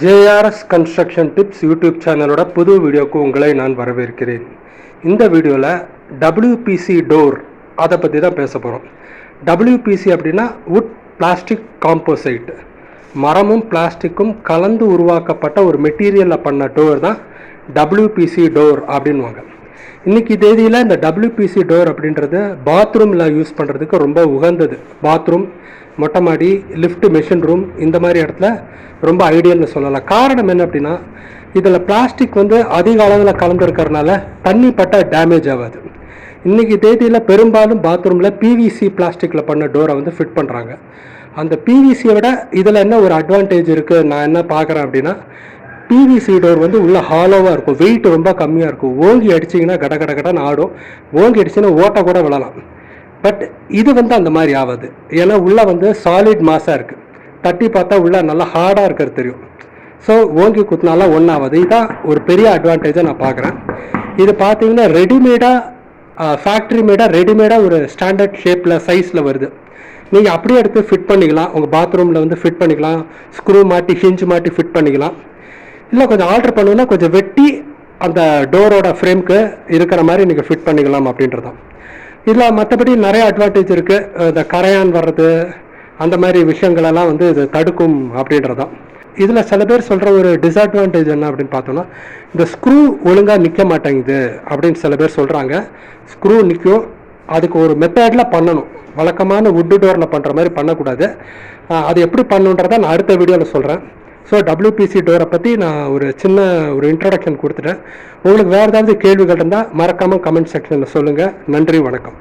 JRS construction tips YouTube சேனலோட புது வீடியோக்கு உங்களை நான் வரவேற்கிறேன். இந்த வீடியோவில் WPC டோர் அதை பற்றி தான் பேச போகிறோம். WPC அப்படின்னா வுட் பிளாஸ்டிக் காம்போசைட், மரமும் பிளாஸ்டிக்கும் கலந்து உருவாக்கப்பட்ட ஒரு மெட்டீரியலில் பண்ண டோர் தான் WPC டோர் அப்படின்வாங்க. இன்றைக்கி தேதியில் இந்த WPC டோர் அப்படின்றது பாத்ரூமில் யூஸ் பண்ணுறதுக்கு ரொம்ப உகந்தது. பாத்ரூம், மொட்டை மாடி, லிஃப்ட், மெஷின் ரூம், இந்த மாதிரி இடத்துல ரொம்ப ஐடியல்னு சொல்லலாம். காரணம் என்ன அப்படின்னா, இதில் பிளாஸ்டிக் அதிக அளவில் கலந்துருக்கிறதுனால தண்ணி பட்ட டேமேஜ் ஆகாது. இன்றைக்கி தேதியில் பெரும்பாலும் பாத்ரூமில் PVC பிளாஸ்டிக்கில் பண்ண டோரை ஃபிட் பண்ணுறாங்க. அந்த PVCயை விட இதில் என்ன ஒரு அட்வான்டேஜ் இருக்குது நான் என்ன பார்க்குறேன் அப்படின்னா, PVC டோர் உள்ள ஹாலோவாக இருக்கும், வெயிட் ரொம்ப கம்மியாக இருக்கும். ஓங்கி அடிச்சிங்கன்னா கட கட கடன்னு ஆடும், ஓங்கி அடிச்சிங்கன்னா ஓட்ட கூட விழலாம். பட் இது அந்த மாதிரி ஆகாது. ஏன்னா உள்ளே சாலிட் மாஸாக இருக்குது, தட்டி பார்த்தா உள்ள நல்லா ஹார்டாக இருக்கிறது தெரியும். ஸோ ஓங்கி குத்தினாலாம் ஒன்றாவது. இதுதான் ஒரு பெரிய அட்வான்டேஜாக நான் பார்க்குறேன். இது பார்த்தீங்கன்னா ரெடிமேடாக, ஃபேக்ட்ரி மேடாக, ரெடிமேடாக ஒரு ஸ்டாண்டர்ட் ஷேப்பில், சைஸில் வருது. நீங்கள் அப்படியே எடுத்து ஃபிட் பண்ணிக்கலாம், உங்கள் பாத்ரூமில் ஃபிட் பண்ணிக்கலாம், ஸ்க்ரூ மாட்டி ஹிஞ்ச் மாட்டி ஃபிட் பண்ணிக்கலாம். இல்லை கொஞ்சம் ஆல்ட்ரு பண்ணுன்னா கொஞ்சம் வெட்டி அந்த டோரோட ஃப்ரேம்க்கு இருக்கிற மாதிரி நீங்கள் ஃபிட் பண்ணிக்கலாம் அப்படின்றதான். இதில் மற்றபடி நிறைய அட்வான்டேஜ் இருக்குது. இந்த கரையான் வர்றது, அந்த மாதிரி விஷயங்களெல்லாம் இது தடுக்கும் அப்படின்றதான். இதில் சில பேர் சொல்கிற ஒரு டிஸ்அட்வான்டேஜ் என்ன அப்படின்னு பார்த்தோன்னா, இந்த ஸ்க்ரூ ஒழுங்காக நிற்க மாட்டேங்குது அப்படின்னு சில பேர் சொல்கிறாங்க. ஸ்க்ரூ நிற்கும், அதுக்கு ஒரு மெத்தடில் பண்ணணும். வழக்கமான வுட்டு டோரில் பண்ணுற மாதிரி பண்ணக்கூடாது. அது எப்படி பண்ணுன்றதை நான் அடுத்த வீடியோவில் சொல்கிறேன். ஸோ WPC டோரை பற்றி நான் ஒரு சின்ன இன்ட்ரடக்ஷன் கொடுத்துட்டேன். உங்களுக்கு வேறு ஏதாவது கேள்விகள் இருந்தால் மறக்காமல் கமெண்ட் செக்ஷனில் சொல்லுங்கள். நன்றி, வணக்கம்.